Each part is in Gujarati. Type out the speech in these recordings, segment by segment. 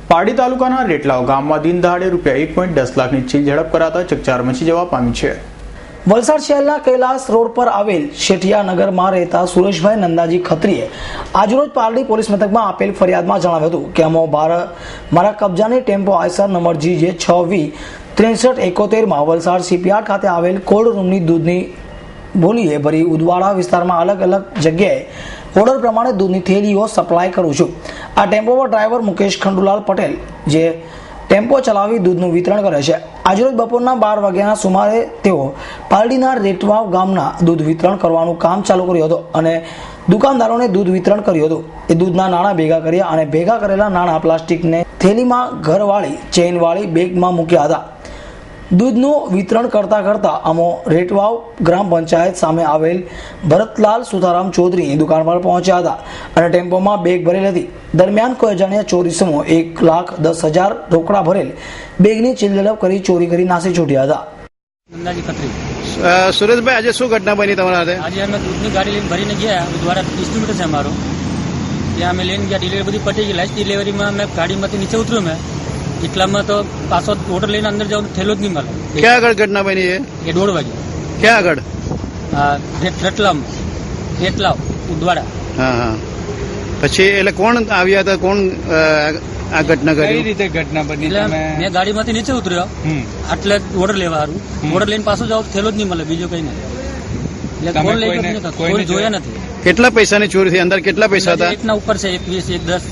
પારડી તાલુકાના રેટલાવ ગામમાં દિન દહાડે રૂપિયા 1.10 લાખની ચીલ ઝડપ કરાતા ચકચાર મચી જવા પામી છે। વલસાડ શહેરના કૈલાસ રોડ પર આવેલ શેઠિયાનગરમાં રહેતા સુરેશભાઈ નંદાજી ખત્રીએ આજરોજ પારડી પોલીસ મથકમાં આપેલ ફરિયાદમાં જણાવ્યું હતું કે મારા કબજાની tempo Eicher number GJ 6V6371 માં વલસાડ શિપયાર્ડ ખાતે આવેલ કોલ્ડ રૂમની દૂધની બોલીએ ભરી ઉદવાડા વિસ્તારમાં અલગ અલગ જગ્યાએ ઓર્ડર પ્રમાણે દૂધની થેલીઓ સપ્લાય કરું છું। આ ટેમ્પો પર ડ્રાઈવર મુકેશ ખંડુલાલ પટેલ જે ટેમ્પો ચલાવી દૂધનું વિતરણ કરે છે। આજરોજ બપોરના 12 વાગ્યાના સુમારે તેઓ પારડીના રેટવાવ ગામના દૂધ વિતરણ કરવાનું કામ ચાલુ કર્યું હતું અને દુકાનદારોને દૂધ વિતરણ કર્યું હતું। એ દૂધના નાણાં ભેગા કર્યા અને ભેગા કરેલા નાણાં પ્લાસ્ટિકને થેલીમાં ઘરવાળી ચેઇનવાળી બેગમાં મૂક્યા હતા। દૂધનું વિતરણ કરતા અમો રેટવાવ ગ્રામ પંચાયત સામે આવેલ ભરતલાલ સુધારામ ચૌધરીની દુકાન પર પહોંચ્યા હતા અને ટેમ્પોમાં બેગ ભરેલી હતી। દરમિયાન કોઈ અજાણ્યા ચોરીસમો 1,10,000 રોકડા ભરેલ બેગની ચીલઝડપ કરી ચોરી કરી નાસી છૂટ્યા હતા। નંદાજી ખત્રી। સુરેશભાઈ, આજે શું ઘટના બની તમારા સાથે? આજે અમે દૂધની ગાડી લઈને ભરીને ગયા દ્વારા ડિસ્ટ્રીબ્યુટર છે અમારો, ત્યાં અમે લઈને ગયા, ડિલિવરી બધી પટી ગઈ। લાસ્ટ ડિલિવરીમાં મેં ગાડીમાંથી નીચે ઉતર્યું, મેં એટલામાં તો પાછો ઓર્ડર લઈને અંદર જવાનું થેલો જ નહીં મળે। ક્યાં આગળ ઘટના બની છે? એ 1:30 વાગે। ક્યાં આગળ? રેટલાવ ઉદવાડા। હા હા, પછી એટલે કોણ આવ્યા હતા? કોણ આ ઘટના કરી? કઈ રીતે ઘટના બની? એટલે મેં ગાડીમાંથી નીચે ઉતર્યો એટલે ઓર્ડર લેવા સારું, ઓર્ડર લઈને પાછો જાવ થેલો જ નહીં મળે, બીજું કઈ નહીં। એટલે કોણ લઈ કોઈ જોયા નથી। કેટલા પૈસાની ચોરી થઈ? અંદર કેટલા પૈસા હતા? એકના ઉપર છે, 1.20, 1.10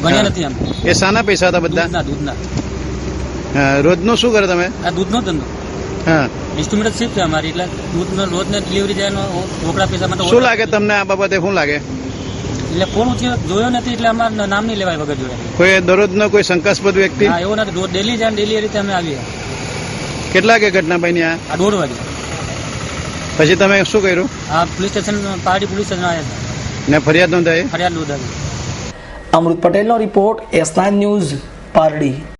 ગણ્યા નથી આમ। એ શાના પૈસા હતા બધા? દૂધના। રોજનું શું કરે તમે? આ દૂધનો ધંધો। હા, ઇન્સ્ટ્રુમેન્ટ શિફ્ટ છે અમારી, એટલે દૂધનો રોજને ડિલિવરી જાય રોકડા પૈસામાં। શું લાગે તમને આ બાબતે? શું લાગે? એટલે કોણ જોયો નથી એટલે અમારા નામ નહીં લેવાય વગર જોયા। કોઈ દરરોજનો કોઈ શંકાસ્પદ વ્યક્તિ? હા, એવું નથી, ડેલી જાય ડેલી એ રીતે અમે આવીએ। કેટલા કે ઘટના બની આ? 1:30 વાગે। પછી તમે શું કર્યું? આ police station, Pardi police station આવ્યા હતા ને ફરિયાદ નોંધાઈ? ફરિયાદ નોંધાવી। અમૃત પટેલનો રિપોર્ટ, S9 ન્યૂઝ, પારડી।